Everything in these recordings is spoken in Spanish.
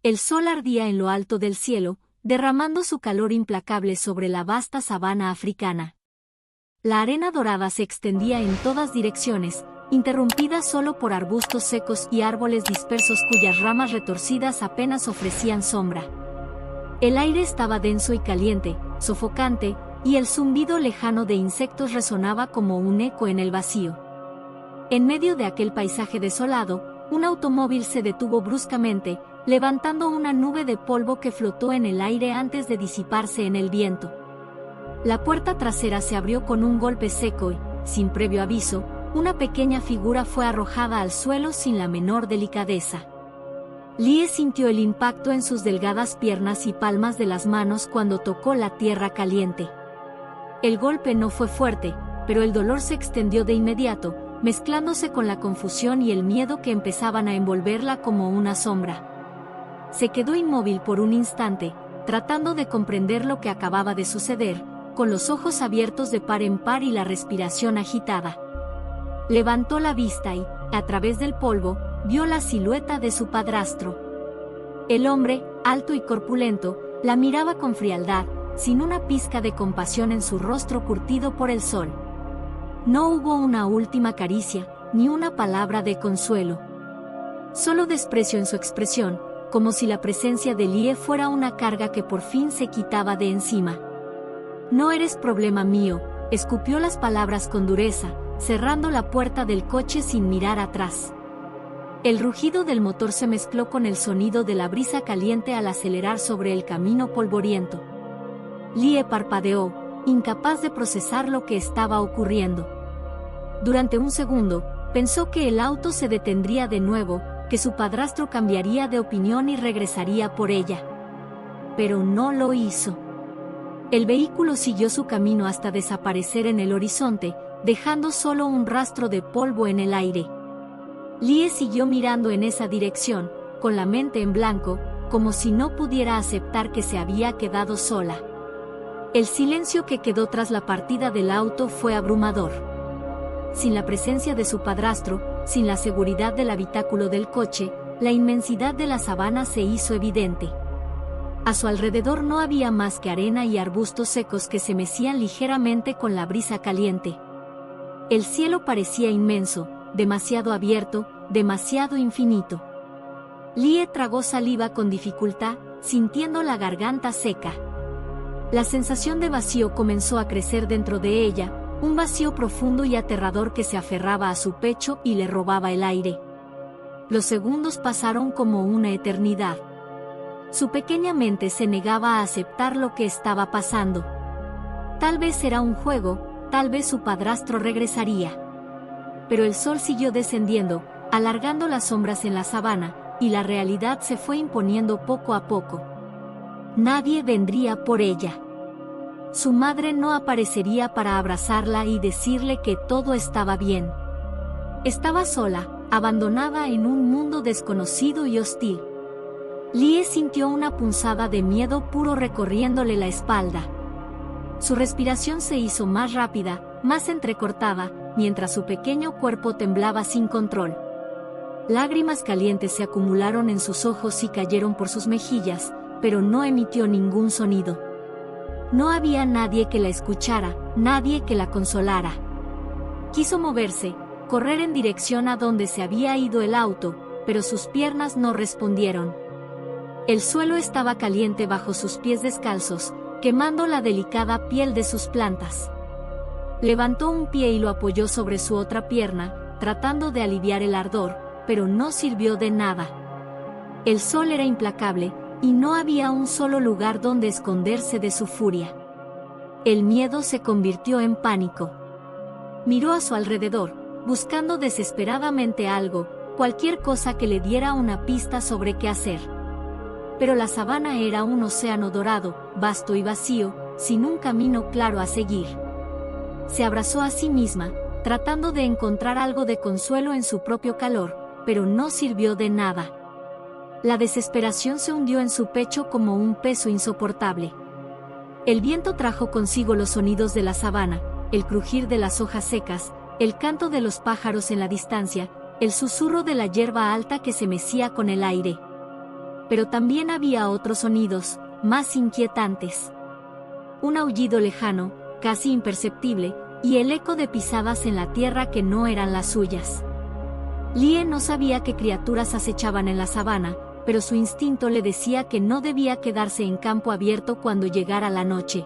El sol ardía en lo alto del cielo, derramando su calor implacable sobre la vasta sabana africana. La arena dorada se extendía en todas direcciones, interrumpida solo por arbustos secos y árboles dispersos cuyas ramas retorcidas apenas ofrecían sombra. El aire estaba denso y caliente, sofocante, y el zumbido lejano de insectos resonaba como un eco en el vacío. En medio de aquel paisaje desolado, un automóvil se detuvo bruscamente, levantando una nube de polvo que flotó en el aire antes de disiparse en el viento. La puerta trasera se abrió con un golpe seco y, sin previo aviso, una pequeña figura fue arrojada al suelo sin la menor delicadeza. Lie sintió el impacto en sus delgadas piernas y palmas de las manos cuando tocó la tierra caliente. El golpe no fue fuerte, pero el dolor se extendió de inmediato, mezclándose con la confusión y el miedo que empezaban a envolverla como una sombra. Se quedó inmóvil por un instante, tratando de comprender lo que acababa de suceder, con los ojos abiertos de par en par y la respiración agitada. Levantó la vista y, a través del polvo, vio la silueta de su padrastro. El hombre, alto y corpulento, la miraba con frialdad, sin una pizca de compasión en su rostro curtido por el sol. No hubo una última caricia, ni una palabra de consuelo. Solo desprecio en su expresión, como si la presencia de Lie fuera una carga que por fin se quitaba de encima. «No eres problema mío», escupió las palabras con dureza, cerrando la puerta del coche sin mirar atrás. El rugido del motor se mezcló con el sonido de la brisa caliente al acelerar sobre el camino polvoriento. Lie parpadeó, incapaz de procesar lo que estaba ocurriendo. Durante un segundo, pensó que el auto se detendría de nuevo, que su padrastro cambiaría de opinión y regresaría por ella. Pero no lo hizo. El vehículo siguió su camino hasta desaparecer en el horizonte, dejando solo un rastro de polvo en el aire. Lie siguió mirando en esa dirección, con la mente en blanco, como si no pudiera aceptar que se había quedado sola. El silencio que quedó tras la partida del auto fue abrumador. Sin la presencia de su padrastro, sin la seguridad del habitáculo del coche, la inmensidad de la sabana se hizo evidente. A su alrededor no había más que arena y arbustos secos que se mecían ligeramente con la brisa caliente. El cielo parecía inmenso, demasiado abierto, demasiado infinito. Lie tragó saliva con dificultad, sintiendo la garganta seca. La sensación de vacío comenzó a crecer dentro de ella, un vacío profundo y aterrador que se aferraba a su pecho y le robaba el aire. Los segundos pasaron como una eternidad. Su pequeña mente se negaba a aceptar lo que estaba pasando. Tal vez era un juego, tal vez su padrastro regresaría. Pero el sol siguió descendiendo, alargando las sombras en la sabana, y la realidad se fue imponiendo poco a poco. Nadie vendría por ella. Su madre no aparecería para abrazarla y decirle que todo estaba bien. Estaba sola, abandonada en un mundo desconocido y hostil. Lie sintió una punzada de miedo puro recorriéndole la espalda. Su respiración se hizo más rápida, más entrecortada, mientras su pequeño cuerpo temblaba sin control. Lágrimas calientes se acumularon en sus ojos y cayeron por sus mejillas, pero no emitió ningún sonido. No había nadie que la escuchara, nadie que la consolara. Quiso moverse, correr en dirección a donde se había ido el auto, pero sus piernas no respondieron. El suelo estaba caliente bajo sus pies descalzos, quemando la delicada piel de sus plantas. Levantó un pie y lo apoyó sobre su otra pierna, tratando de aliviar el ardor, pero no sirvió de nada. El sol era implacable, y no había un solo lugar donde esconderse de su furia. El miedo se convirtió en pánico. Miró a su alrededor, buscando desesperadamente algo, cualquier cosa que le diera una pista sobre qué hacer. Pero la sabana era un océano dorado, vasto y vacío, sin un camino claro a seguir. Se abrazó a sí misma, tratando de encontrar algo de consuelo en su propio calor, pero no sirvió de nada. La desesperación se hundió en su pecho como un peso insoportable. El viento trajo consigo los sonidos de la sabana, el crujir de las hojas secas, el canto de los pájaros en la distancia, el susurro de la hierba alta que se mecía con el aire. pero también había otros sonidos, más inquietantes. Un aullido lejano, casi imperceptible, y el eco de pisadas en la tierra que no eran las suyas. Lie no sabía qué criaturas acechaban en la sabana, pero su instinto le decía que no debía quedarse en campo abierto cuando llegara la noche.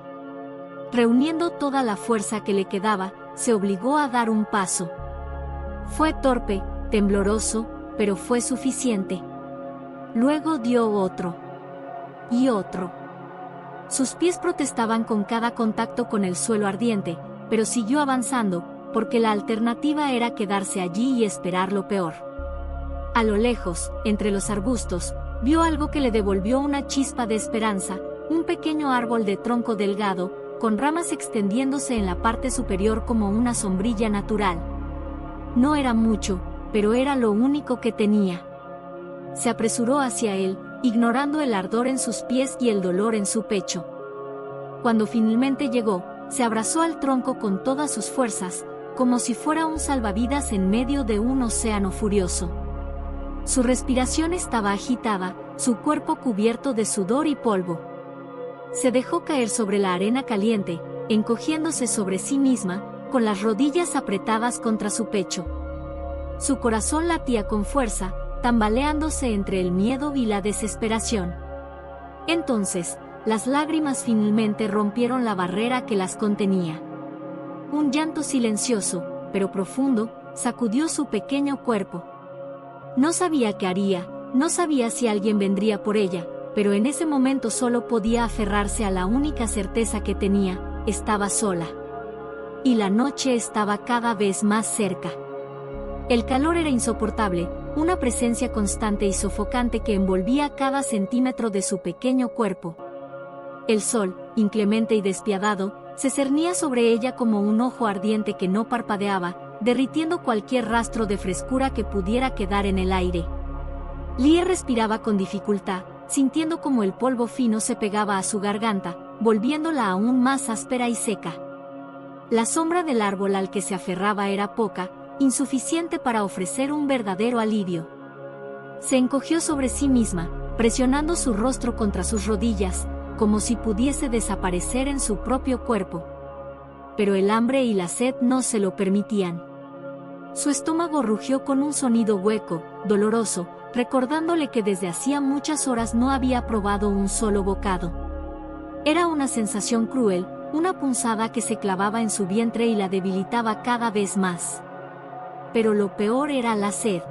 Reuniendo toda la fuerza que le quedaba, se obligó a dar un paso. Fue torpe, tembloroso, pero fue suficiente. Luego dio otro. Y otro. Sus pies protestaban con cada contacto con el suelo ardiente, pero siguió avanzando, porque la alternativa era quedarse allí y esperar lo peor. A lo lejos, entre los arbustos, vio algo que le devolvió una chispa de esperanza, un pequeño árbol de tronco delgado, con ramas extendiéndose en la parte superior como una sombrilla natural. No era mucho, pero era lo único que tenía. Se apresuró hacia él, ignorando el ardor en sus pies y el dolor en su pecho. Cuando finalmente llegó, se abrazó al tronco con todas sus fuerzas, como si fuera un salvavidas en medio de un océano furioso. Su respiración estaba agitada, su cuerpo cubierto de sudor y polvo. Se dejó caer sobre la arena caliente, encogiéndose sobre sí misma, con las rodillas apretadas contra su pecho. Su corazón latía con fuerza, tambaleándose entre el miedo y la desesperación. Entonces, las lágrimas finalmente rompieron la barrera que las contenía. Un llanto silencioso, pero profundo, sacudió su pequeño cuerpo. No sabía qué haría, no sabía si alguien vendría por ella, pero en ese momento solo podía aferrarse a la única certeza que tenía: estaba sola. Y la noche estaba cada vez más cerca. El calor era insoportable, una presencia constante y sofocante que envolvía cada centímetro de su pequeño cuerpo. El sol, inclemente y despiadado, se cernía sobre ella como un ojo ardiente que no parpadeaba, derritiendo cualquier rastro de frescura que pudiera quedar en el aire. Lie respiraba con dificultad, sintiendo como el polvo fino se pegaba a su garganta, volviéndola aún más áspera y seca. La sombra del árbol al que se aferraba era poca, insuficiente para ofrecer un verdadero alivio. Se encogió sobre sí misma, presionando su rostro contra sus rodillas, como si pudiese desaparecer en su propio cuerpo. Pero el hambre y la sed no se lo permitían. Su estómago rugió con un sonido hueco, doloroso, recordándole que desde hacía muchas horas no había probado un solo bocado. Era una sensación cruel, una punzada que se clavaba en su vientre y la debilitaba cada vez más. Pero lo peor era la sed.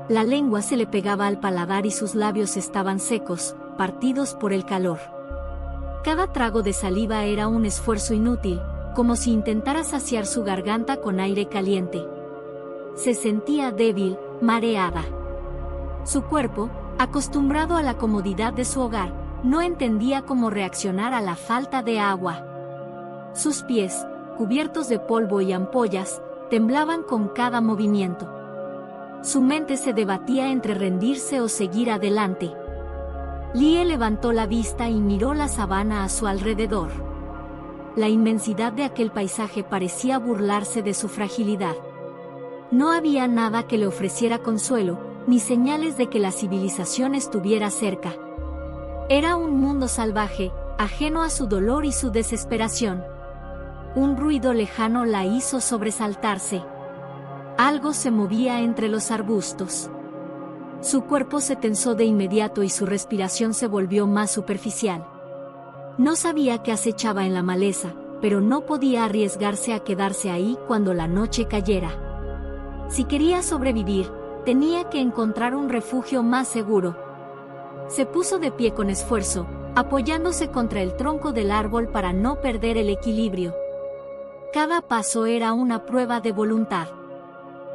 La lengua se le pegaba al paladar y sus labios estaban secos, partidos por el calor. Cada trago de saliva era un esfuerzo inútil, como si intentara saciar su garganta con aire caliente. Se sentía débil, mareada. Su cuerpo, acostumbrado a la comodidad de su hogar, no entendía cómo reaccionar a la falta de agua. Sus pies, cubiertos de polvo y ampollas, temblaban con cada movimiento. Su mente se debatía entre rendirse o seguir adelante. Lie levantó la vista y miró la sabana a su alrededor. La inmensidad de aquel paisaje parecía burlarse de su fragilidad. No había nada que le ofreciera consuelo, ni señales de que la civilización estuviera cerca. Era un mundo salvaje, ajeno a su dolor y su desesperación. Un ruido lejano la hizo sobresaltarse. Algo se movía entre los arbustos. Su cuerpo se tensó de inmediato y su respiración se volvió más superficial. No sabía qué acechaba en la maleza, pero no podía arriesgarse a quedarse ahí cuando la noche cayera. Si quería sobrevivir, tenía que encontrar un refugio más seguro. Se puso de pie con esfuerzo, apoyándose contra el tronco del árbol para no perder el equilibrio. Cada paso era una prueba de voluntad.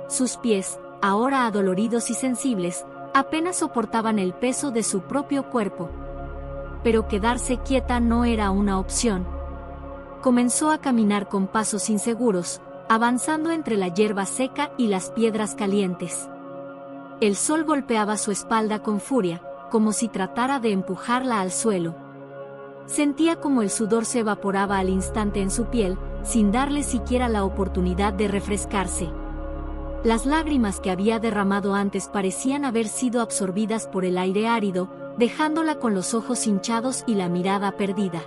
Sus pies, ahora adoloridos y sensibles, apenas soportaban el peso de su propio cuerpo. Pero quedarse quieta no era una opción. Comenzó a caminar con pasos inseguros, avanzando entre la hierba seca y las piedras calientes. El sol golpeaba su espalda con furia, como si tratara de empujarla al suelo. Sentía como el sudor se evaporaba al instante en su piel, sin darle siquiera la oportunidad de refrescarse. Las lágrimas que había derramado antes parecían haber sido absorbidas por el aire árido, dejándola con los ojos hinchados y la mirada perdida.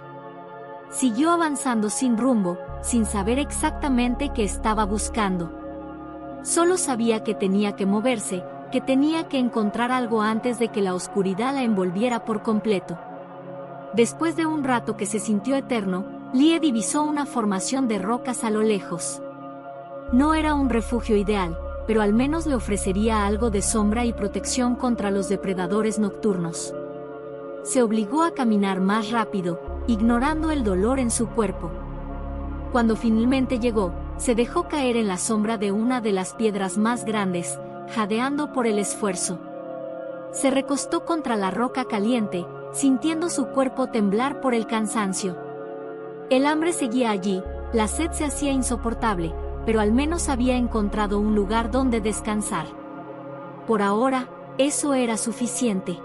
Siguió avanzando sin rumbo, sin saber exactamente qué estaba buscando. Solo sabía que tenía que moverse, que tenía que encontrar algo antes de que la oscuridad la envolviera por completo. Después de un rato que se sintió eterno, Lie divisó una formación de rocas a lo lejos. No era un refugio ideal, pero al menos le ofrecería algo de sombra y protección contra los depredadores nocturnos. Se obligó a caminar más rápido, ignorando el dolor en su cuerpo. Cuando finalmente llegó, se dejó caer en la sombra de una de las piedras más grandes, jadeando por el esfuerzo. Se recostó contra la roca caliente, sintiendo su cuerpo temblar por el cansancio. El hambre seguía allí, la sed se hacía insoportable, pero al menos había encontrado un lugar donde descansar. Por ahora, eso era suficiente.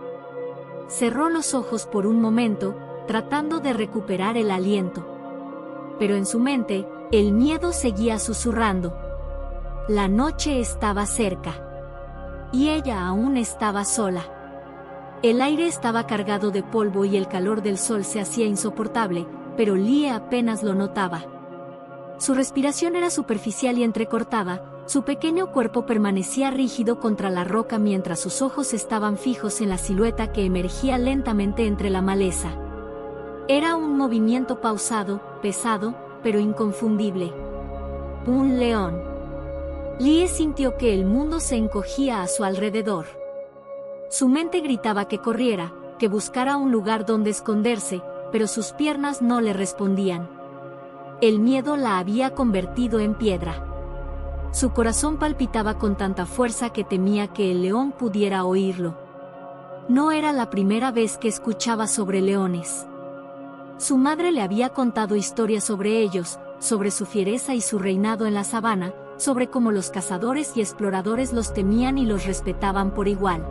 Cerró los ojos por un momento, tratando de recuperar el aliento. Pero en su mente, el miedo seguía susurrando. La noche estaba cerca. Y ella aún estaba sola. El aire estaba cargado de polvo y el calor del sol se hacía insoportable, pero Lie apenas lo notaba. Su respiración era superficial y entrecortada, su pequeño cuerpo permanecía rígido contra la roca mientras sus ojos estaban fijos en la silueta que emergía lentamente entre la maleza. Era un movimiento pausado, pesado, pero inconfundible. Un león. Lie sintió que el mundo se encogía a su alrededor. Su mente gritaba que corriera, que buscara un lugar donde esconderse, pero sus piernas no le respondían. El miedo la había convertido en piedra. Su corazón palpitaba con tanta fuerza que temía que el león pudiera oírlo. No era la primera vez que escuchaba sobre leones. Su madre le había contado historias sobre ellos, sobre su fiereza y su reinado en la sabana, sobre cómo los cazadores y exploradores los temían y los respetaban por igual.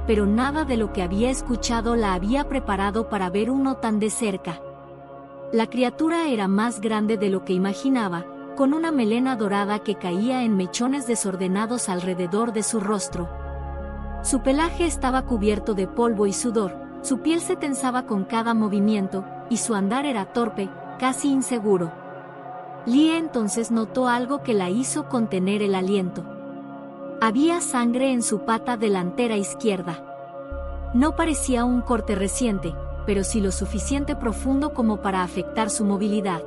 Pero nada de lo que había escuchado la había preparado para ver uno tan de cerca. La criatura era más grande de lo que imaginaba, con una melena dorada que caía en mechones desordenados alrededor de su rostro. Su pelaje estaba cubierto de polvo y sudor, su piel se tensaba con cada movimiento, y su andar era torpe, casi inseguro. Lie entonces notó algo que la hizo contener el aliento. Había sangre en su pata delantera izquierda. No parecía un corte reciente, pero sí lo suficiente profundo como para afectar su movilidad.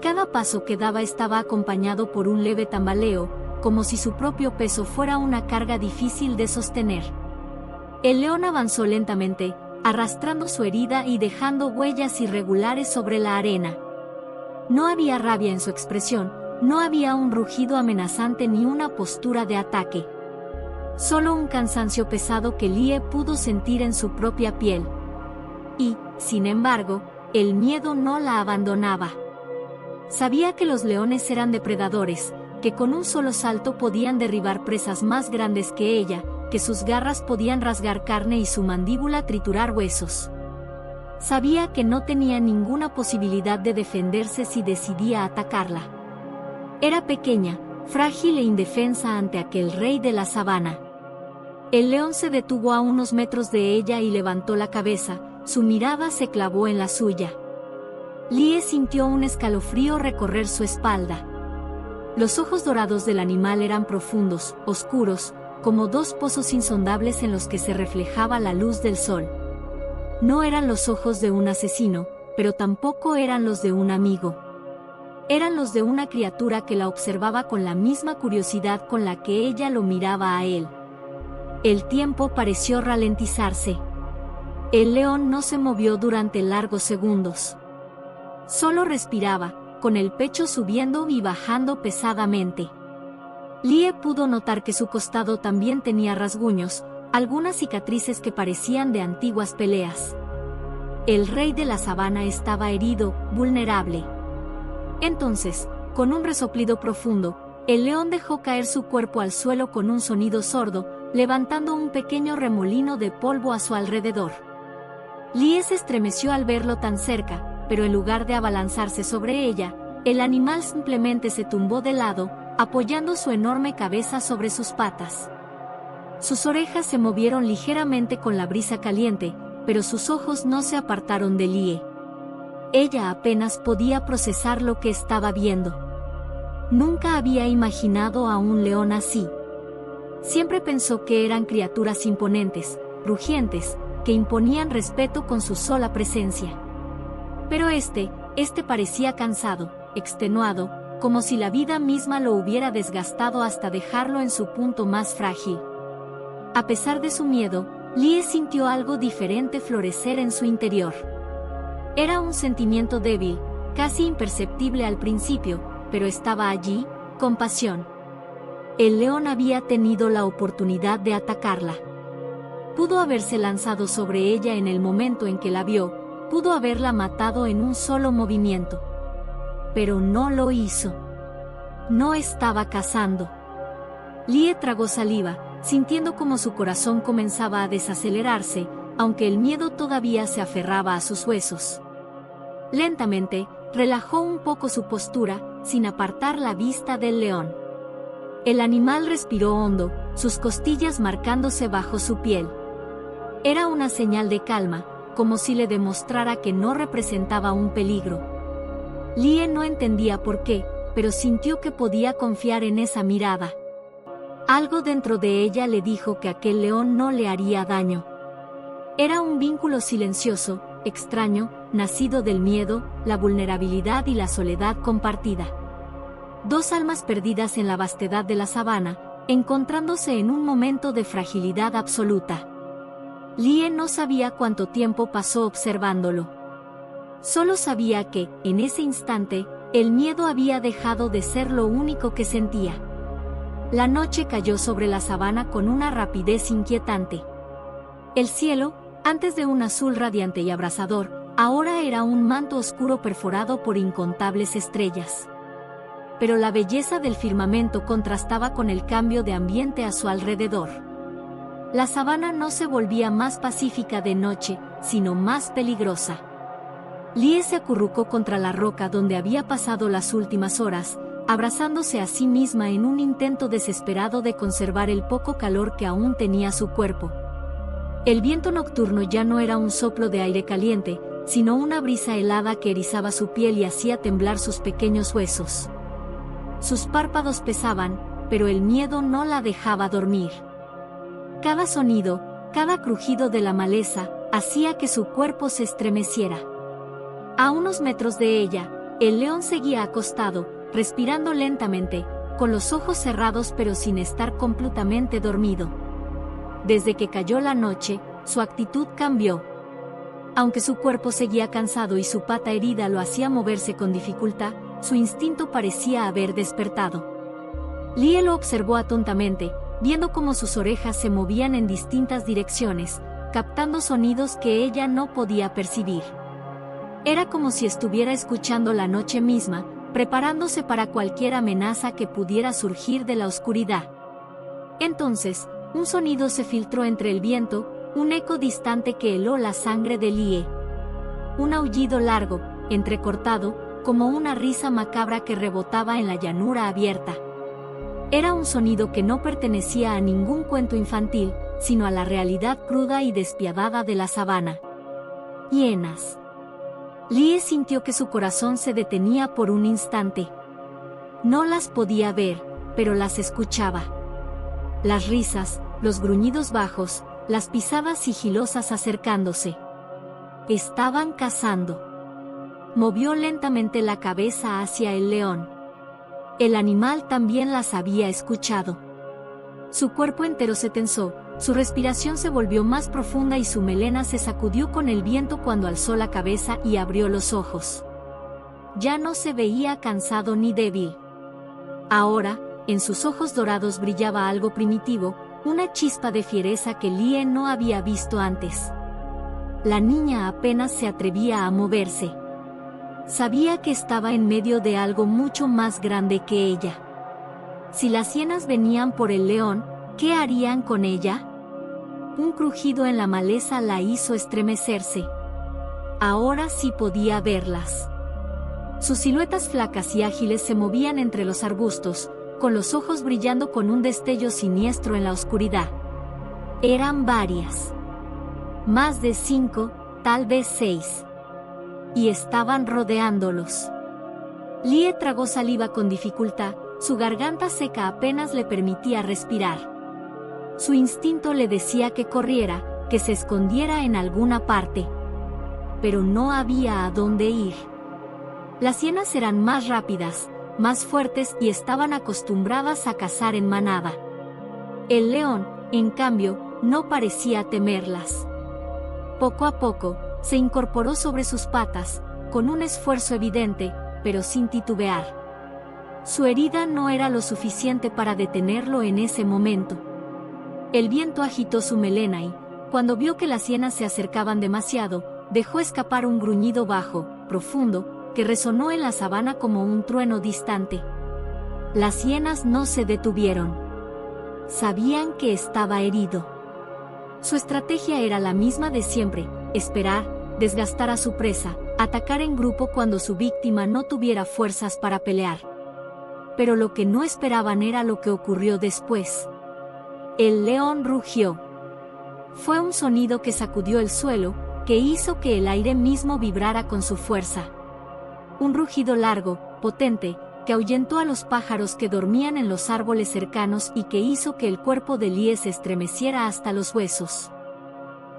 Cada paso que daba estaba acompañado por un leve tambaleo, como si su propio peso fuera una carga difícil de sostener. El león avanzó lentamente, arrastrando su herida y dejando huellas irregulares sobre la arena. No había rabia en su expresión, no había un rugido amenazante ni una postura de ataque. Solo un cansancio pesado que Lie pudo sentir en su propia piel. Y, sin embargo, el miedo no la abandonaba. Sabía que los leones eran depredadores, que con un solo salto podían derribar presas más grandes que ella, que sus garras podían rasgar carne y su mandíbula triturar huesos. Sabía que no tenía ninguna posibilidad de defenderse si decidía atacarla. Era pequeña, frágil e indefensa ante aquel rey de la sabana. El león se detuvo a unos metros de ella y levantó la cabeza, su mirada se clavó en la suya. Lie sintió un escalofrío recorrer su espalda. Los ojos dorados del animal eran profundos, oscuros, como dos pozos insondables en los que se reflejaba la luz del sol. No eran los ojos de un asesino, pero tampoco eran los de un amigo. Eran los de una criatura que la observaba con la misma curiosidad con la que ella lo miraba a él. El tiempo pareció ralentizarse. El león no se movió durante largos segundos. Solo respiraba, con el pecho subiendo y bajando pesadamente. Lie pudo notar que su costado también tenía rasguños, algunas cicatrices que parecían de antiguas peleas. El rey de la sabana estaba herido, vulnerable. Entonces, con un resoplido profundo, el león dejó caer su cuerpo al suelo con un sonido sordo, levantando un pequeño remolino de polvo a su alrededor. Lie se estremeció al verlo tan cerca, pero en lugar de abalanzarse sobre ella, el animal simplemente se tumbó de lado, apoyando su enorme cabeza sobre sus patas. Sus orejas se movieron ligeramente con la brisa caliente, pero sus ojos no se apartaron de Lie. Ella apenas podía procesar lo que estaba viendo. Nunca había imaginado a un león así. Siempre pensó que eran criaturas imponentes, rugientes, que imponían respeto con su sola presencia. Pero este parecía cansado, extenuado, como si la vida misma lo hubiera desgastado hasta dejarlo en su punto más frágil. A pesar de su miedo, Lie sintió algo diferente florecer en su interior. Era un sentimiento débil, casi imperceptible al principio, pero estaba allí, compasión. El león había tenido la oportunidad de atacarla. Pudo haberse lanzado sobre ella en el momento en que la vio, pudo haberla matado en un solo movimiento. Pero no lo hizo. No estaba cazando. Lie tragó saliva, sintiendo como su corazón comenzaba a desacelerarse, aunque el miedo todavía se aferraba a sus huesos. Lentamente, relajó un poco su postura, sin apartar la vista del león. El animal respiró hondo, sus costillas marcándose bajo su piel. Era una señal de calma, como si le demostrara que no representaba un peligro. Lie no entendía por qué, pero sintió que podía confiar en esa mirada. Algo dentro de ella le dijo que aquel león no le haría daño. Era un vínculo silencioso, extraño, nacido del miedo, la vulnerabilidad y la soledad compartida. Dos almas perdidas en la vastedad de la sabana, encontrándose en un momento de fragilidad absoluta. Lie no sabía cuánto tiempo pasó observándolo. Solo sabía que, en ese instante, el miedo había dejado de ser lo único que sentía. La noche cayó sobre la sabana con una rapidez inquietante. El cielo, antes de un azul radiante y abrasador, ahora era un manto oscuro perforado por incontables estrellas. Pero la belleza del firmamento contrastaba con el cambio de ambiente a su alrededor. La sabana no se volvía más pacífica de noche, sino más peligrosa. Lie se acurrucó contra la roca donde había pasado las últimas horas, abrazándose a sí misma en un intento desesperado de conservar el poco calor que aún tenía su cuerpo. El viento nocturno ya no era un soplo de aire caliente, sino una brisa helada que erizaba su piel y hacía temblar sus pequeños huesos. Sus párpados pesaban, pero el miedo no la dejaba dormir. Cada sonido, cada crujido de la maleza, hacía que su cuerpo se estremeciera. A unos metros de ella, el león seguía acostado, respirando lentamente, con los ojos cerrados pero sin estar completamente dormido. Desde que cayó la noche, su actitud cambió. Aunque su cuerpo seguía cansado y su pata herida lo hacía moverse con dificultad, su instinto parecía haber despertado. Lie lo observó atentamente, viendo cómo sus orejas se movían en distintas direcciones, captando sonidos que ella no podía percibir. Era como si estuviera escuchando la noche misma, preparándose para cualquier amenaza que pudiera surgir de la oscuridad. Entonces, un sonido se filtró entre el viento, un eco distante que heló la sangre de Lie. Un aullido largo, entrecortado, como una risa macabra que rebotaba en la llanura abierta. Era un sonido que no pertenecía a ningún cuento infantil, sino a la realidad cruda y despiadada de la sabana. Hienas. Lie sintió que su corazón se detenía por un instante. No las podía ver, pero las escuchaba. Las risas, los gruñidos bajos, las pisadas sigilosas acercándose. Estaban cazando. Movió lentamente la cabeza hacia el león. El animal también las había escuchado. Su cuerpo entero se tensó, su respiración se volvió más profunda y su melena se sacudió con el viento cuando alzó la cabeza y abrió los ojos. Ya no se veía cansado ni débil. Ahora, en sus ojos dorados brillaba algo primitivo, una chispa de fiereza que Lie no había visto antes. La niña apenas se atrevía a moverse. Sabía que estaba en medio de algo mucho más grande que ella. Si las hienas venían por el león, ¿qué harían con ella? Un crujido en la maleza la hizo estremecerse. Ahora sí podía verlas. Sus siluetas flacas y ágiles se movían entre los arbustos, con los ojos brillando con un destello siniestro en la oscuridad. Eran varias. Más de 5, tal vez 6. Y estaban rodeándolos. Lie tragó saliva con dificultad, su garganta seca apenas le permitía respirar. Su instinto le decía que corriera, que se escondiera en alguna parte. Pero no había a dónde ir. Las hienas eran más rápidas, más fuertes y estaban acostumbradas a cazar en manada. El león, en cambio, no parecía temerlas. Poco a poco, se incorporó sobre sus patas, con un esfuerzo evidente, pero sin titubear. Su herida no era lo suficiente para detenerlo en ese momento. El viento agitó su melena y, cuando vio que las hienas se acercaban demasiado, dejó escapar un gruñido bajo, profundo, que resonó en la sabana como un trueno distante. Las hienas no se detuvieron. Sabían que estaba herido. Su estrategia era la misma de siempre: esperar, desgastar a su presa, atacar en grupo cuando su víctima no tuviera fuerzas para pelear. Pero lo que no esperaban era lo que ocurrió después. El león rugió. Fue un sonido que sacudió el suelo, que hizo que el aire mismo vibrara con su fuerza. Un rugido largo, potente, que ahuyentó a los pájaros que dormían en los árboles cercanos y que hizo que el cuerpo de Lie se estremeciera hasta los huesos.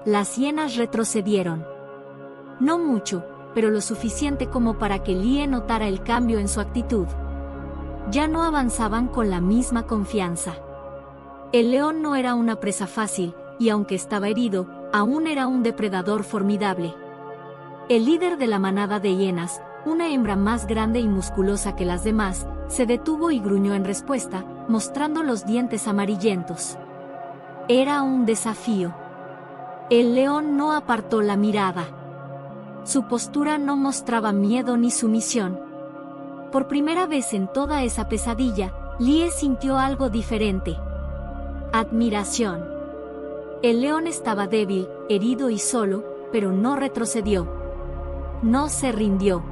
Las hienas retrocedieron. No mucho, pero lo suficiente como para que Lie notara el cambio en su actitud. Ya no avanzaban con la misma confianza. El león no era una presa fácil, y aunque estaba herido, aún era un depredador formidable. El líder de la manada de hienas, una hembra más grande y musculosa que las demás, se detuvo y gruñó en respuesta, mostrando los dientes amarillentos. Era un desafío. El león no apartó la mirada. Su postura no mostraba miedo ni sumisión. Por primera vez en toda esa pesadilla, Lie sintió algo diferente. Admiración. El león estaba débil, herido y solo, pero no retrocedió. No se rindió.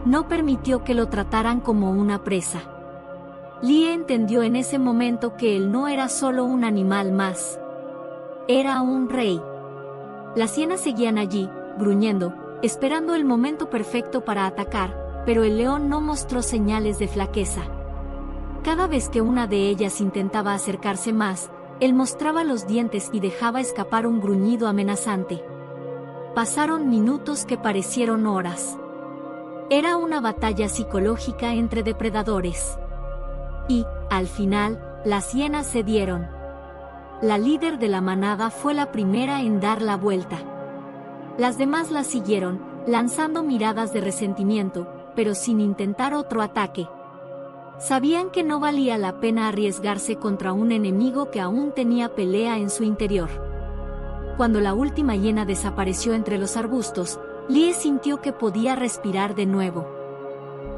No permitió que lo trataran como una presa. Lie entendió en ese momento que él no era solo un animal más. Era un rey. Las hienas seguían allí, gruñendo, esperando el momento perfecto para atacar, pero el león no mostró señales de flaqueza. Cada vez que una de ellas intentaba acercarse más, él mostraba los dientes y dejaba escapar un gruñido amenazante. Pasaron minutos que parecieron horas. Era una batalla psicológica entre depredadores. Y, al final, las hienas cedieron. La líder de la manada fue la primera en dar la vuelta. Las demás la siguieron, lanzando miradas de resentimiento, pero sin intentar otro ataque. Sabían que no valía la pena arriesgarse contra un enemigo que aún tenía pelea en su interior. Cuando la última hiena desapareció entre los arbustos, Lie sintió que podía respirar de nuevo.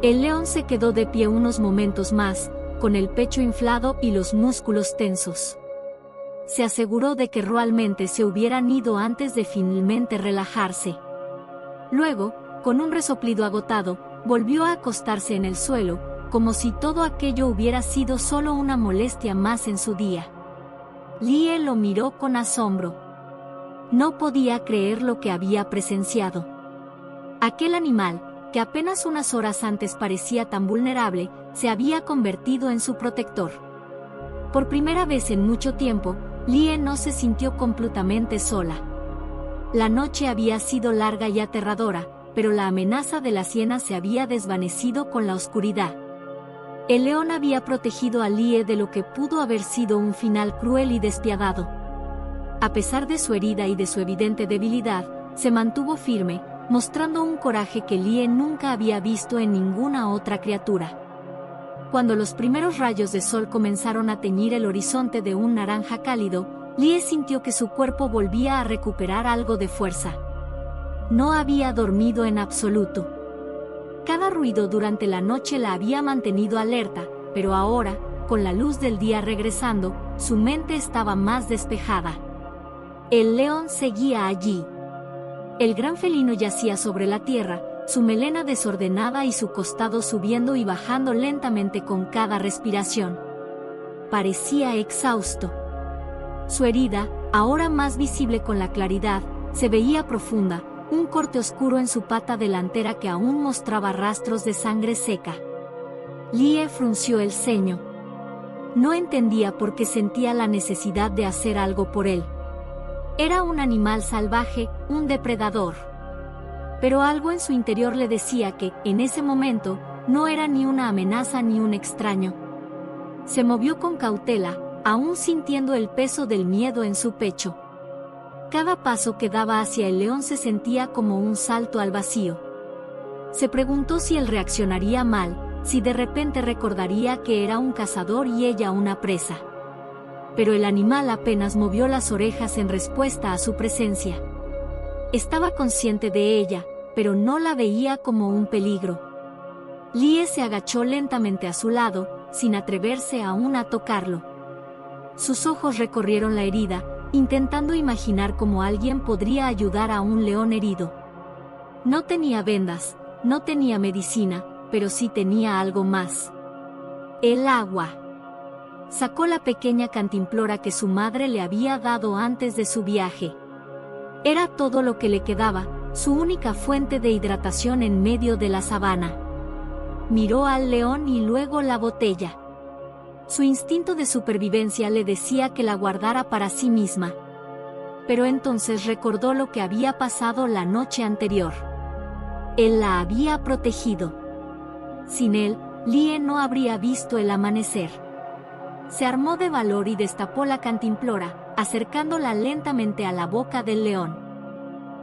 El león se quedó de pie unos momentos más, con el pecho inflado y los músculos tensos. Se aseguró de que realmente se hubieran ido antes de finalmente relajarse. Luego, con un resoplido agotado, volvió a acostarse en el suelo, como si todo aquello hubiera sido solo una molestia más en su día. Lie lo miró con asombro. No podía creer lo que había presenciado. Aquel animal, que apenas unas horas antes parecía tan vulnerable, se había convertido en su protector. Por primera vez en mucho tiempo, Lie no se sintió completamente sola. La noche había sido larga y aterradora, pero la amenaza de las hienas se había desvanecido con la oscuridad. El león había protegido a Lie de lo que pudo haber sido un final cruel y despiadado. A pesar de su herida y de su evidente debilidad, se mantuvo firme, mostrando un coraje que Lie nunca había visto en ninguna otra criatura. Cuando los primeros rayos de sol comenzaron a teñir el horizonte de un naranja cálido, Lie sintió que su cuerpo volvía a recuperar algo de fuerza. No había dormido en absoluto. Cada ruido durante la noche la había mantenido alerta, pero ahora, con la luz del día regresando, su mente estaba más despejada. El león seguía allí. El gran felino yacía sobre la tierra, su melena desordenada y su costado subiendo y bajando lentamente con cada respiración. Parecía exhausto. Su herida, ahora más visible con la claridad, se veía profunda, un corte oscuro en su pata delantera que aún mostraba rastros de sangre seca. Lie frunció el ceño. No entendía por qué sentía la necesidad de hacer algo por él. Era un animal salvaje, un depredador. Pero algo en su interior le decía que, en ese momento, no era ni una amenaza ni un extraño. Se movió con cautela, aún sintiendo el peso del miedo en su pecho. Cada paso que daba hacia el león se sentía como un salto al vacío. Se preguntó si él reaccionaría mal, si de repente recordaría que era un cazador y ella una presa. Pero el animal apenas movió las orejas en respuesta a su presencia. Estaba consciente de ella, pero no la veía como un peligro. Lie se agachó lentamente a su lado, sin atreverse aún a tocarlo. Sus ojos recorrieron la herida, intentando imaginar cómo alguien podría ayudar a un león herido. No tenía vendas, no tenía medicina, pero sí tenía algo más. El agua. Sacó la pequeña cantimplora que su madre le había dado antes de su viaje. Era todo lo que le quedaba, su única fuente de hidratación en medio de la sabana. Miró al león y luego la botella. Su instinto de supervivencia le decía que la guardara para sí misma. Pero entonces recordó lo que había pasado la noche anterior. Él la había protegido. Sin él, Lie no habría visto el amanecer. Se armó de valor y destapó la cantimplora, acercándola lentamente a la boca del león.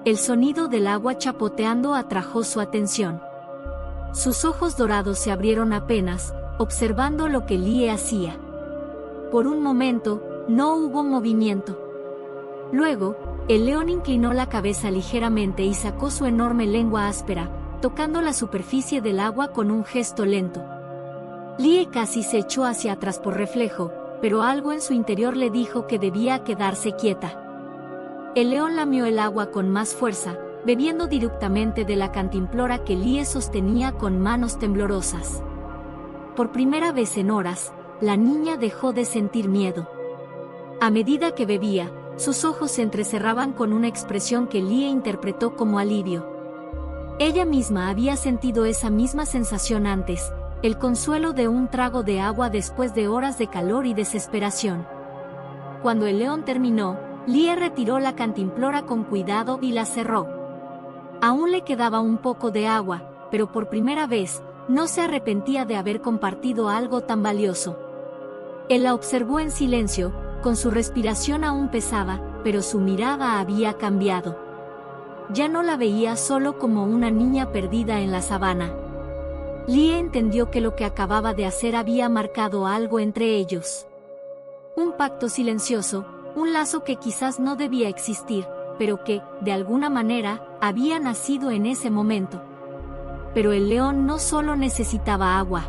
El sonido del agua chapoteando atrajo su atención. Sus ojos dorados se abrieron apenas, observando lo que Lie hacía. Por un momento, no hubo movimiento. Luego, el león inclinó la cabeza ligeramente y sacó su enorme lengua áspera, tocando la superficie del agua con un gesto lento. Lie casi se echó hacia atrás por reflejo, pero algo en su interior le dijo que debía quedarse quieta. El león lamió el agua con más fuerza, bebiendo directamente de la cantimplora que Lie sostenía con manos temblorosas. Por primera vez en horas, la niña dejó de sentir miedo. A medida que bebía, sus ojos se entrecerraban con una expresión que Lie interpretó como alivio. Ella misma había sentido esa misma sensación antes, el consuelo de un trago de agua después de horas de calor y desesperación. Cuando el león terminó, Lie retiró la cantimplora con cuidado y la cerró. Aún le quedaba un poco de agua, pero por primera vez, no se arrepentía de haber compartido algo tan valioso. Él la observó en silencio, con su respiración aún pesada, pero su mirada había cambiado. Ya no la veía solo como una niña perdida en la sabana. Lie entendió que lo que acababa de hacer había marcado algo entre ellos. Un pacto silencioso, un lazo que quizás no debía existir, pero que, de alguna manera, había nacido en ese momento. Pero el león no solo necesitaba agua.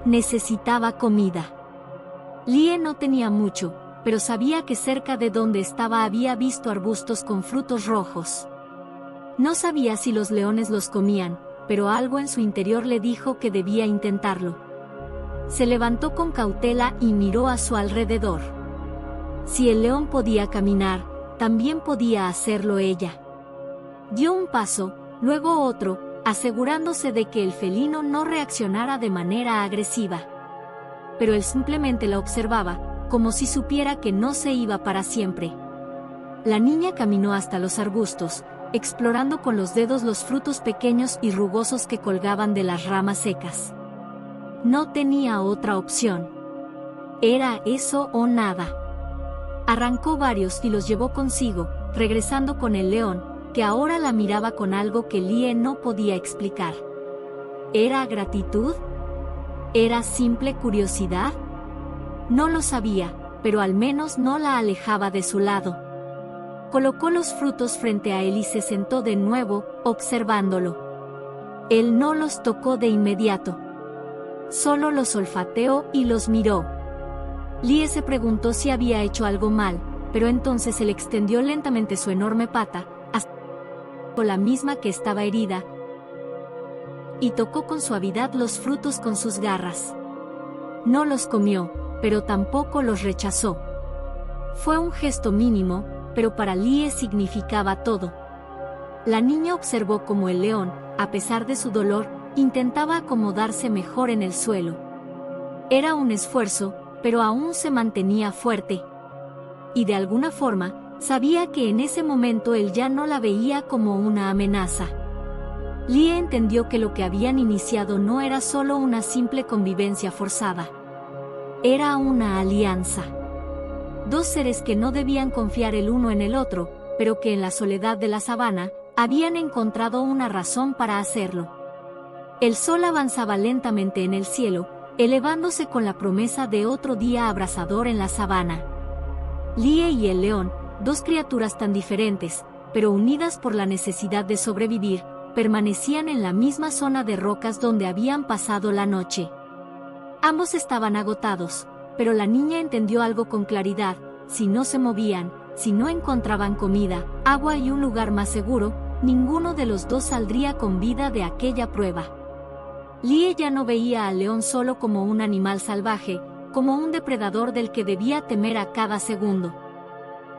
Necesitaba comida. Lie no tenía mucho, pero sabía que cerca de donde estaba había visto arbustos con frutos rojos. No sabía si los leones los comían, pero algo en su interior le dijo que debía intentarlo. Se levantó con cautela y miró a su alrededor. Si el león podía caminar, también podía hacerlo ella. Dio un paso, luego otro, asegurándose de que el felino no reaccionara de manera agresiva. Pero él simplemente la observaba, como si supiera que no se iba para siempre. La niña caminó hasta los arbustos, explorando con los dedos los frutos pequeños y rugosos que colgaban de las ramas secas. No tenía otra opción. Era eso o nada. Arrancó varios y los llevó consigo, regresando con el león, que ahora la miraba con algo que Lie no podía explicar. ¿Era gratitud? ¿Era simple curiosidad? No lo sabía, pero al menos no la alejaba de su lado. Colocó los frutos frente a él y se sentó de nuevo, observándolo. Él no los tocó de inmediato. Solo los olfateó y los miró. Lie se preguntó si había hecho algo mal, pero entonces él extendió lentamente su enorme pata, hasta la misma que estaba herida, y tocó con suavidad los frutos con sus garras. No los comió, pero tampoco los rechazó. Fue un gesto mínimo, pero para Lie significaba todo. La niña observó cómo el león, a pesar de su dolor, intentaba acomodarse mejor en el suelo. Era un esfuerzo, pero aún se mantenía fuerte. Y de alguna forma, sabía que en ese momento él ya no la veía como una amenaza. Lie entendió que lo que habían iniciado no era solo una simple convivencia forzada. Era una alianza. Dos seres que no debían confiar el uno en el otro, pero que en la soledad de la sabana, habían encontrado una razón para hacerlo. El sol avanzaba lentamente en el cielo, elevándose con la promesa de otro día abrasador en la sabana. Lie y el león, dos criaturas tan diferentes, pero unidas por la necesidad de sobrevivir, permanecían en la misma zona de rocas donde habían pasado la noche. Ambos estaban agotados, pero la niña entendió algo con claridad: si no se movían, si no encontraban comida, agua y un lugar más seguro, ninguno de los dos saldría con vida de aquella prueba. Lie ya no veía al león solo como un animal salvaje, como un depredador del que debía temer a cada segundo.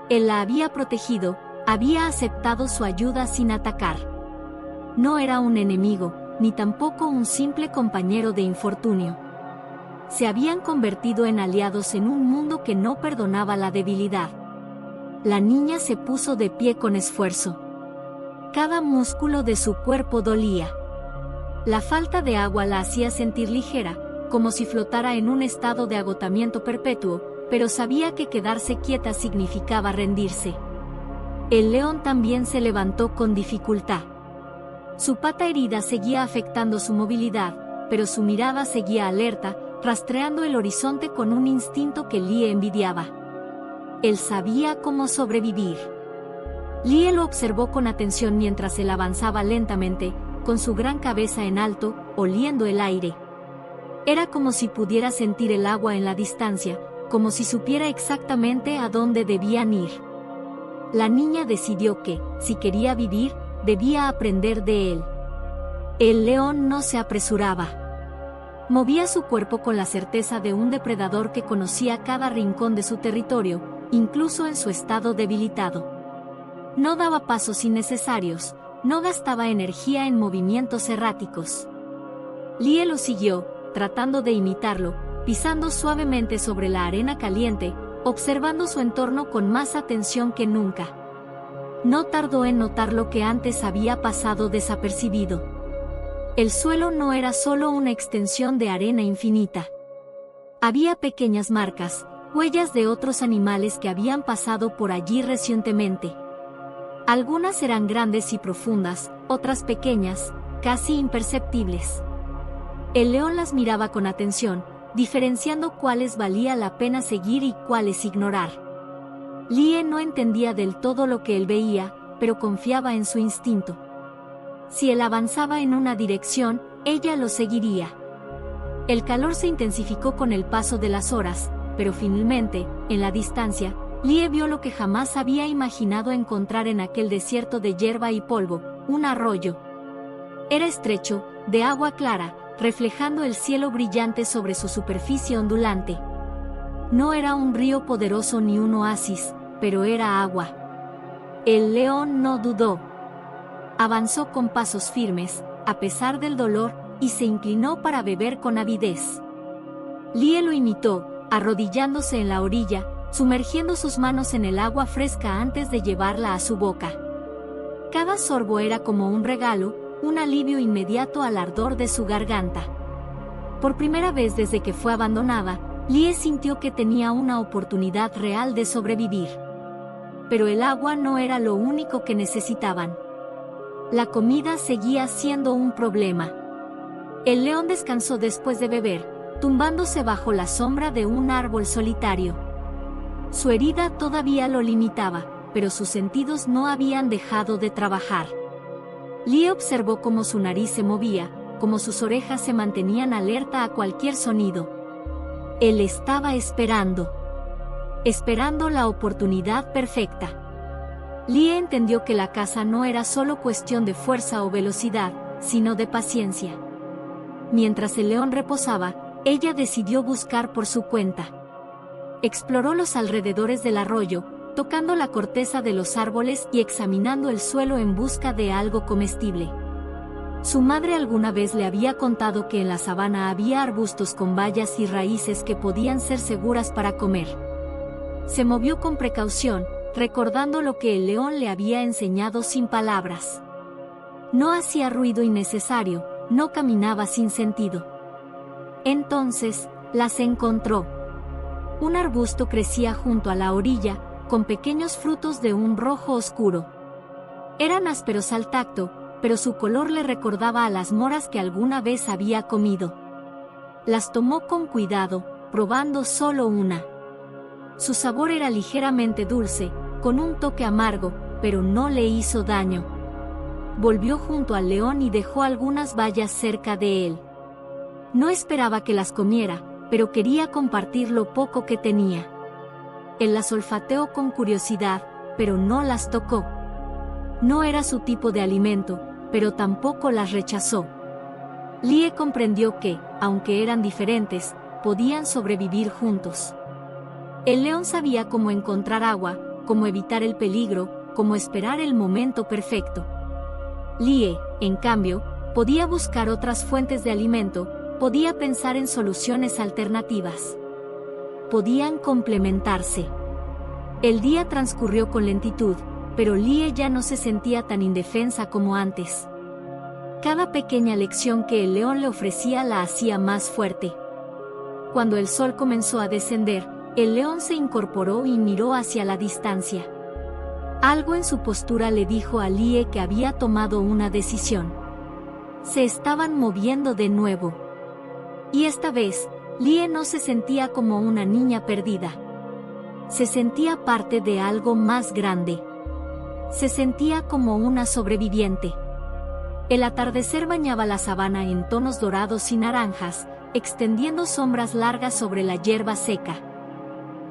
Él la había protegido, había aceptado su ayuda sin atacar. No era un enemigo, ni tampoco un simple compañero de infortunio. Se habían convertido en aliados en un mundo que no perdonaba la debilidad. La niña se puso de pie con esfuerzo. Cada músculo de su cuerpo dolía. La falta de agua la hacía sentir ligera, como si flotara en un estado de agotamiento perpetuo, pero sabía que quedarse quieta significaba rendirse. El león también se levantó con dificultad. Su pata herida seguía afectando su movilidad, pero su mirada seguía alerta, rastreando el horizonte con un instinto que Lie envidiaba. Él sabía cómo sobrevivir. Lie lo observó con atención mientras él avanzaba lentamente, con su gran cabeza en alto, oliendo el aire. Era como si pudiera sentir el agua en la distancia, como si supiera exactamente a dónde debían ir. La niña decidió que, si quería vivir, debía aprender de él. El león no se apresuraba. Movía su cuerpo con la certeza de un depredador que conocía cada rincón de su territorio, incluso en su estado debilitado. No daba pasos innecesarios, no gastaba energía en movimientos erráticos. Lie lo siguió, tratando de imitarlo, pisando suavemente sobre la arena caliente, observando su entorno con más atención que nunca. No tardó en notar lo que antes había pasado desapercibido. El suelo no era solo una extensión de arena infinita. Había pequeñas marcas, huellas de otros animales que habían pasado por allí recientemente. Algunas eran grandes y profundas, otras pequeñas, casi imperceptibles. El león las miraba con atención, diferenciando cuáles valía la pena seguir y cuáles ignorar. Lie no entendía del todo lo que él veía, pero confiaba en su instinto. Si él avanzaba en una dirección, ella lo seguiría. El calor se intensificó con el paso de las horas, pero finalmente, en la distancia, Lie vio lo que jamás había imaginado encontrar en aquel desierto de hierba y polvo: un arroyo. Era estrecho, de agua clara, reflejando el cielo brillante sobre su superficie ondulante. No era un río poderoso ni un oasis, pero era agua. El león no dudó. Avanzó con pasos firmes, a pesar del dolor, y se inclinó para beber con avidez. Lie lo imitó, arrodillándose en la orilla, sumergiendo sus manos en el agua fresca antes de llevarla a su boca. Cada sorbo era como un regalo, un alivio inmediato al ardor de su garganta. Por primera vez desde que fue abandonada, Lie sintió que tenía una oportunidad real de sobrevivir. Pero el agua no era lo único que necesitaban. La comida seguía siendo un problema. El león descansó después de beber, tumbándose bajo la sombra de un árbol solitario. Su herida todavía lo limitaba, pero sus sentidos no habían dejado de trabajar. Lie observó cómo su nariz se movía, cómo sus orejas se mantenían alerta a cualquier sonido. Él estaba esperando la oportunidad perfecta. Lie entendió que la caza no era solo cuestión de fuerza o velocidad, sino de paciencia. Mientras el león reposaba, ella decidió buscar por su cuenta. Exploró los alrededores del arroyo, tocando la corteza de los árboles y examinando el suelo en busca de algo comestible. Su madre alguna vez le había contado que en la sabana había arbustos con bayas y raíces que podían ser seguras para comer. Se movió con precaución, recordando lo que el león le había enseñado sin palabras. No hacía ruido innecesario, no caminaba sin sentido. Entonces, las encontró. Un arbusto crecía junto a la orilla, con pequeños frutos de un rojo oscuro. Eran ásperos al tacto, pero su color le recordaba a las moras que alguna vez había comido. Las tomó con cuidado, probando solo una. Su sabor era ligeramente dulce, con un toque amargo, pero no le hizo daño. Volvió junto al león y dejó algunas bayas cerca de él. No esperaba que las comiera, pero quería compartir lo poco que tenía. Él las olfateó con curiosidad, pero no las tocó. No era su tipo de alimento, pero tampoco las rechazó. Lie comprendió que, aunque eran diferentes, podían sobrevivir juntos. El león sabía cómo encontrar agua, cómo evitar el peligro, cómo esperar el momento perfecto. Lie, en cambio, podía buscar otras fuentes de alimento, podía pensar en soluciones alternativas. Podían complementarse. El día transcurrió con lentitud, pero Lie ya no se sentía tan indefensa como antes. Cada pequeña lección que el león le ofrecía la hacía más fuerte. Cuando el sol comenzó a descender, el león se incorporó y miró hacia la distancia. Algo en su postura le dijo a Lie que había tomado una decisión. Se estaban moviendo de nuevo. Y esta vez, Lie no se sentía como una niña perdida. Se sentía parte de algo más grande. Se sentía como una sobreviviente. El atardecer bañaba la sabana en tonos dorados y naranjas, extendiendo sombras largas sobre la hierba seca.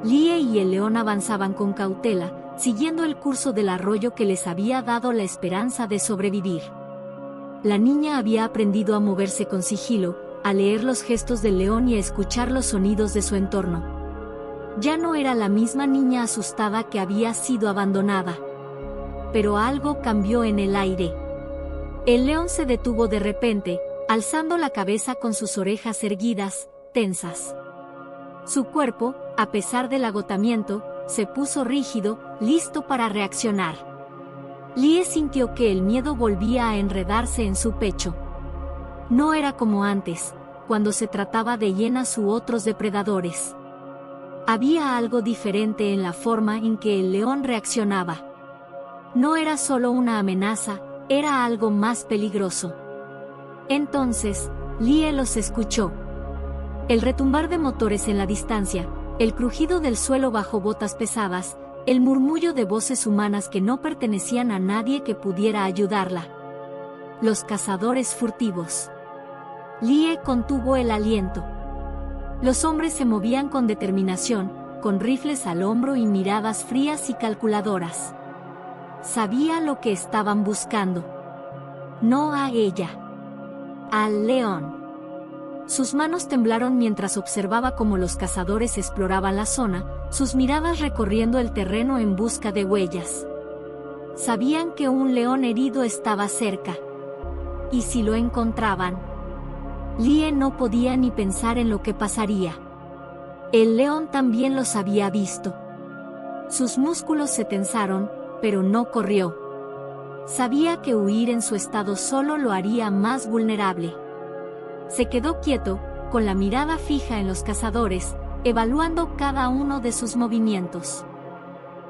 Lie y el león avanzaban con cautela, siguiendo el curso del arroyo que les había dado la esperanza de sobrevivir. La niña había aprendido a moverse con sigilo, a leer los gestos del león y a escuchar los sonidos de su entorno. Ya no era la misma niña asustada que había sido abandonada. Pero algo cambió en el aire. El león se detuvo de repente, alzando la cabeza con sus orejas erguidas, tensas. Su cuerpo, a pesar del agotamiento, se puso rígido, listo para reaccionar. Lie sintió que el miedo volvía a enredarse en su pecho. No era como antes, cuando se trataba de hienas u otros depredadores. Había algo diferente en la forma en que el león reaccionaba. No era solo una amenaza, era algo más peligroso. Entonces, Lie los escuchó. El retumbar de motores en la distancia, el crujido del suelo bajo botas pesadas, el murmullo de voces humanas que no pertenecían a nadie que pudiera ayudarla. Los cazadores furtivos. Lie contuvo el aliento. Los hombres se movían con determinación, con rifles al hombro y miradas frías y calculadoras. Sabía lo que estaban buscando. No a ella. Al león. Sus manos temblaron mientras observaba cómo los cazadores exploraban la zona, sus miradas recorriendo el terreno en busca de huellas. Sabían que un león herido estaba cerca. ¿Y si lo encontraban? Lie no podía ni pensar en lo que pasaría. El león también los había visto. Sus músculos se tensaron, pero no corrió. Sabía que huir en su estado solo lo haría más vulnerable. Se quedó quieto, con la mirada fija en los cazadores, evaluando cada uno de sus movimientos.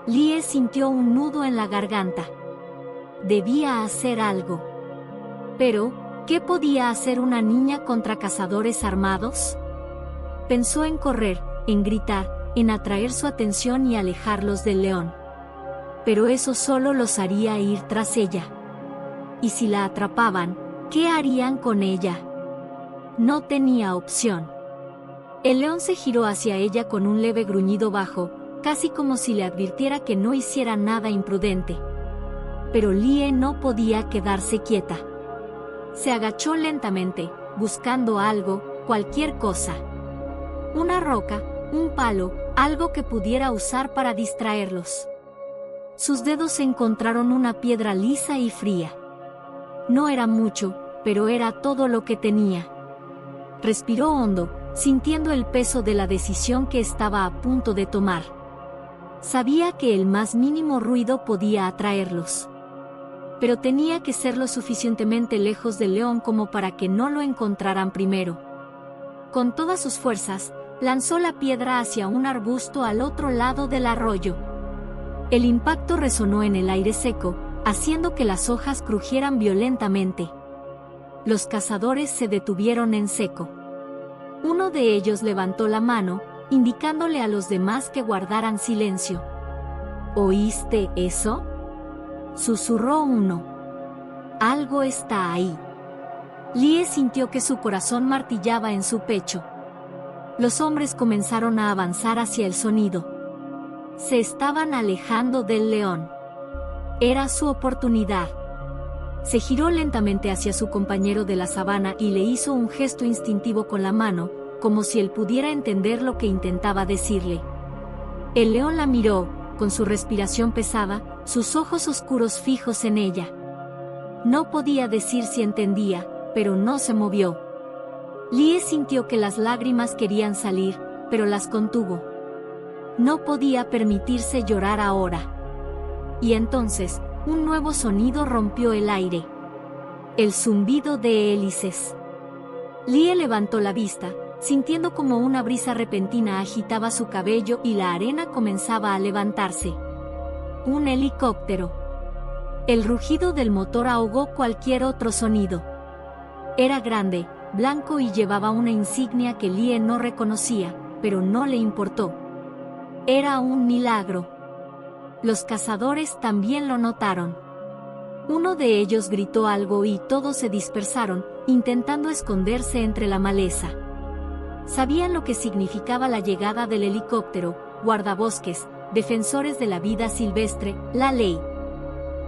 Lie sintió un nudo en la garganta. Debía hacer algo. Pero, ¿qué podía hacer una niña contra cazadores armados? Pensó en correr, en gritar, en atraer su atención y alejarlos del león. Pero eso solo los haría ir tras ella. Y si la atrapaban, ¿qué harían con ella? No tenía opción. El león se giró hacia ella con un leve gruñido bajo, casi como si le advirtiera que no hiciera nada imprudente. Pero Lie no podía quedarse quieta. Se agachó lentamente, buscando algo, cualquier cosa. Una roca, un palo, algo que pudiera usar para distraerlos. Sus dedos encontraron una piedra lisa y fría. No era mucho, pero era todo lo que tenía. Respiró hondo, sintiendo el peso de la decisión que estaba a punto de tomar. Sabía que el más mínimo ruido podía atraerlos. Pero tenía que ser lo suficientemente lejos del león como para que no lo encontraran primero. Con todas sus fuerzas, lanzó la piedra hacia un arbusto al otro lado del arroyo. El impacto resonó en el aire seco, haciendo que las hojas crujieran violentamente. Los cazadores se detuvieron en seco. Uno de ellos levantó la mano, indicándole a los demás que guardaran silencio. ¿Oíste eso?, susurró uno. Algo está ahí. Lie sintió que su corazón martillaba en su pecho. Los hombres comenzaron a avanzar hacia el sonido. Se estaban alejando del león. Era su oportunidad. Se giró lentamente hacia su compañero de la sabana y le hizo un gesto instintivo con la mano, como si él pudiera entender lo que intentaba decirle. El león la miró, con su respiración pesada, sus ojos oscuros fijos en ella. No podía decir si entendía, pero no se movió. Lie sintió que las lágrimas querían salir, pero las contuvo. No podía permitirse llorar ahora. Y entonces, un nuevo sonido rompió el aire. El zumbido de hélices. Lie levantó la vista, sintiendo como una brisa repentina agitaba su cabello y la arena comenzaba a levantarse. Un helicóptero. El rugido del motor ahogó cualquier otro sonido. Era grande, blanco y llevaba una insignia que Lie no reconocía, pero no le importó. Era un milagro. Los cazadores también lo notaron. Uno de ellos gritó algo y todos se dispersaron, intentando esconderse entre la maleza. Sabían lo que significaba la llegada del helicóptero, guardabosques, defensores de la vida silvestre, la ley.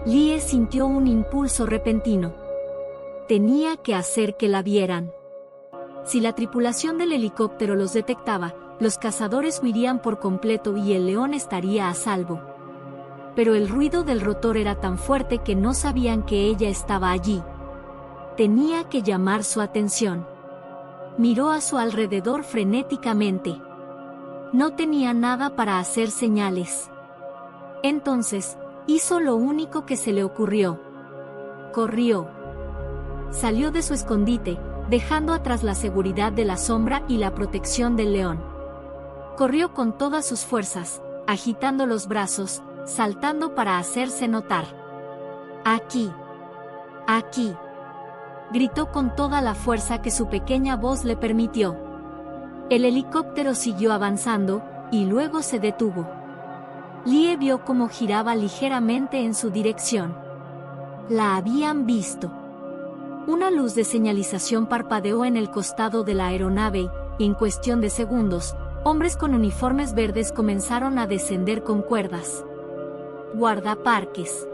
Lie sintió un impulso repentino. Tenía que hacer que la vieran. Si la tripulación del helicóptero los detectaba, los cazadores huirían por completo y el león estaría a salvo. Pero el ruido del rotor era tan fuerte que no sabían que ella estaba allí. Tenía que llamar su atención. Miró a su alrededor frenéticamente. No tenía nada para hacer señales. Entonces, hizo lo único que se le ocurrió. Corrió. Salió de su escondite, dejando atrás la seguridad de la sombra y la protección del león. Corrió con todas sus fuerzas, agitando los brazos, saltando para hacerse notar. «Aquí. Aquí», gritó con toda la fuerza que su pequeña voz le permitió. El helicóptero siguió avanzando, y luego se detuvo. Lie vio cómo giraba ligeramente en su dirección. La habían visto. Una luz de señalización parpadeó en el costado de la aeronave, y en cuestión de segundos, hombres con uniformes verdes comenzaron a descender con cuerdas. Guardaparques.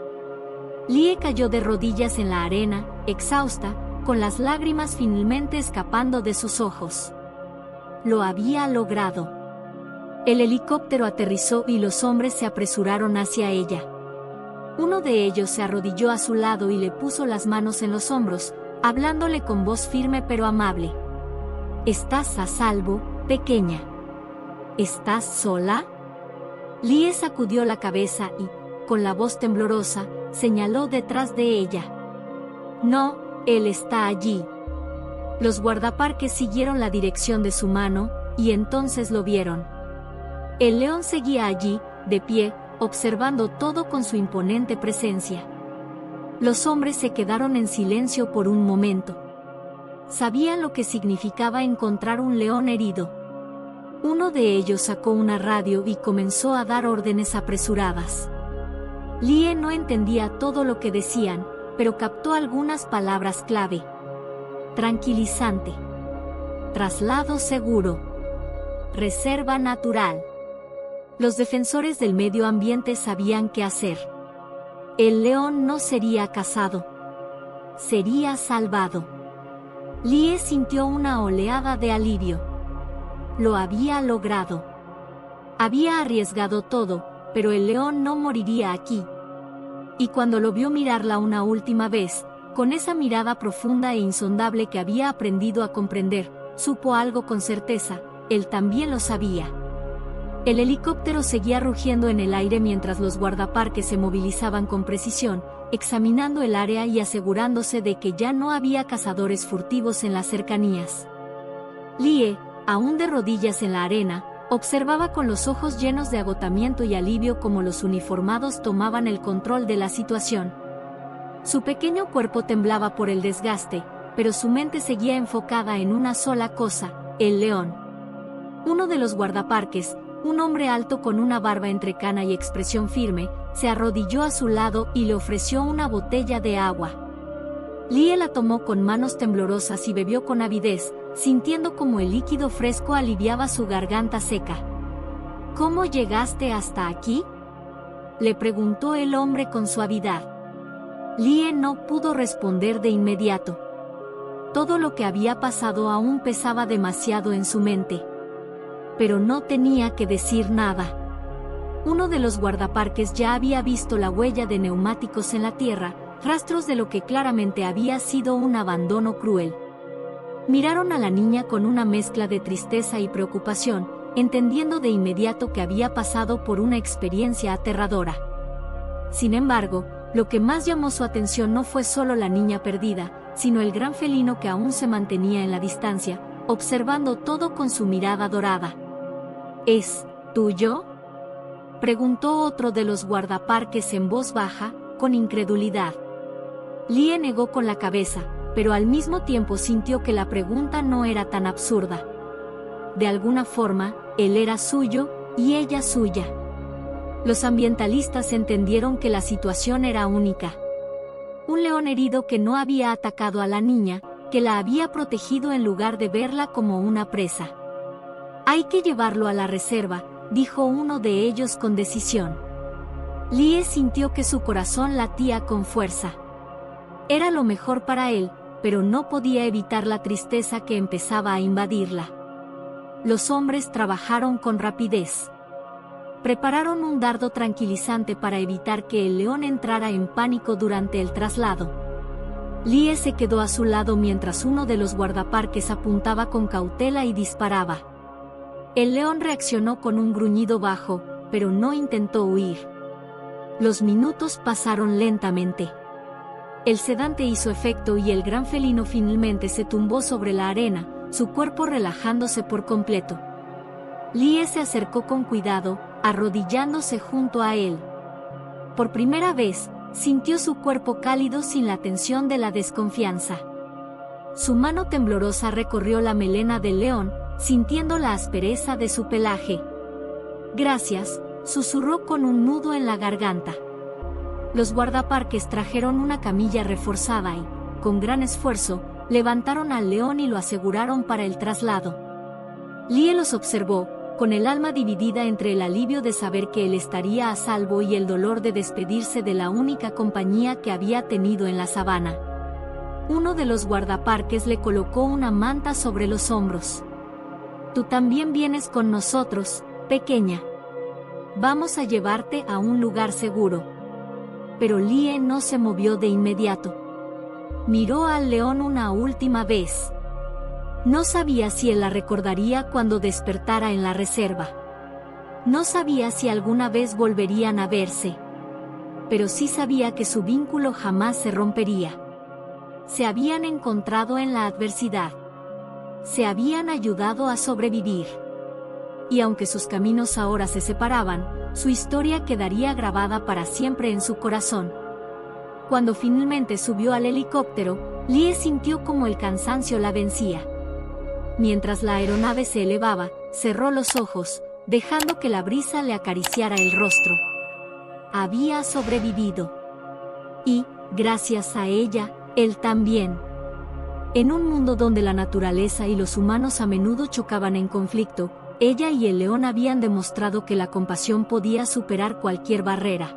Lie cayó de rodillas en la arena, exhausta, con las lágrimas finalmente escapando de sus ojos. Lo había logrado. El helicóptero aterrizó y los hombres se apresuraron hacia ella. Uno de ellos se arrodilló a su lado y le puso las manos en los hombros, hablándole con voz firme pero amable. «¿Estás a salvo, pequeña? ¿Estás sola?» Lie sacudió la cabeza y, con la voz temblorosa, señaló detrás de ella. «No, él está allí». Los guardaparques siguieron la dirección de su mano, y entonces lo vieron. El león seguía allí, de pie, observando todo con su imponente presencia. Los hombres se quedaron en silencio por un momento. Sabían lo que significaba encontrar un león herido. Uno de ellos sacó una radio y comenzó a dar órdenes apresuradas. Lie no entendía todo lo que decían, pero captó algunas palabras clave. Tranquilizante. Traslado seguro. Reserva natural. Los defensores del medio ambiente sabían qué hacer. El león no sería cazado. Sería salvado. Lie sintió una oleada de alivio. Lo había logrado. Había arriesgado todo, pero el león no moriría aquí. Y cuando lo vio mirarla una última vez, con esa mirada profunda e insondable que había aprendido a comprender, supo algo con certeza: él también lo sabía. El helicóptero seguía rugiendo en el aire mientras los guardaparques se movilizaban con precisión, examinando el área y asegurándose de que ya no había cazadores furtivos en las cercanías. Lie, aún de rodillas en la arena, observaba con los ojos llenos de agotamiento y alivio cómo los uniformados tomaban el control de la situación. Su pequeño cuerpo temblaba por el desgaste, pero su mente seguía enfocada en una sola cosa: el león. Uno de los guardaparques, un hombre alto con una barba entrecana y expresión firme, se arrodilló a su lado y le ofreció una botella de agua. Lie la tomó con manos temblorosas y bebió con avidez, sintiendo como el líquido fresco aliviaba su garganta seca. ¿Cómo llegaste hasta aquí?, le preguntó el hombre con suavidad. Lie no pudo responder de inmediato. Todo lo que había pasado aún pesaba demasiado en su mente. Pero no tenía que decir nada. Uno de los guardaparques ya había visto la huella de neumáticos en la tierra, rastros de lo que claramente había sido un abandono cruel. Miraron a la niña con una mezcla de tristeza y preocupación, entendiendo de inmediato que había pasado por una experiencia aterradora. Sin embargo, lo que más llamó su atención no fue solo la niña perdida, sino el gran felino que aún se mantenía en la distancia, observando todo con su mirada dorada. ¿Es tuyo?, preguntó otro de los guardaparques en voz baja, con incredulidad. Lie negó con la cabeza, pero al mismo tiempo sintió que la pregunta no era tan absurda. De alguna forma, él era suyo, y ella suya. Los ambientalistas entendieron que la situación era única. Un león herido que no había atacado a la niña, que la había protegido en lugar de verla como una presa. «Hay que llevarlo a la reserva», dijo uno de ellos con decisión. Lie sintió que su corazón latía con fuerza. Era lo mejor para él, pero no podía evitar la tristeza que empezaba a invadirla. Los hombres trabajaron con rapidez. Prepararon un dardo tranquilizante para evitar que el león entrara en pánico durante el traslado. Lie se quedó a su lado mientras uno de los guardaparques apuntaba con cautela y disparaba. El león reaccionó con un gruñido bajo, pero no intentó huir. Los minutos pasaron lentamente. El sedante hizo efecto y el gran felino finalmente se tumbó sobre la arena, su cuerpo relajándose por completo. Lie se acercó con cuidado, arrodillándose junto a él. Por primera vez, sintió su cuerpo cálido sin la tensión de la desconfianza. Su mano temblorosa recorrió la melena del león, sintiendo la aspereza de su pelaje. «Gracias», susurró con un nudo en la garganta. Los guardaparques trajeron una camilla reforzada y, con gran esfuerzo, levantaron al león y lo aseguraron para el traslado. Lie los observó, con el alma dividida entre el alivio de saber que él estaría a salvo y el dolor de despedirse de la única compañía que había tenido en la sabana. Uno de los guardaparques le colocó una manta sobre los hombros. «Tú también vienes con nosotros, pequeña. Vamos a llevarte a un lugar seguro». Pero Lie no se movió de inmediato. Miró al león una última vez. No sabía si él la recordaría cuando despertara en la reserva. No sabía si alguna vez volverían a verse. Pero sí sabía que su vínculo jamás se rompería. Se habían encontrado en la adversidad. Se habían ayudado a sobrevivir. Y aunque sus caminos ahora se separaban, su historia quedaría grabada para siempre en su corazón. Cuando finalmente subió al helicóptero, Lie sintió como el cansancio la vencía. Mientras la aeronave se elevaba, cerró los ojos, dejando que la brisa le acariciara el rostro. Había sobrevivido. Y, gracias a ella, él también. En un mundo donde la naturaleza y los humanos a menudo chocaban en conflicto, ella y el león habían demostrado que la compasión podía superar cualquier barrera.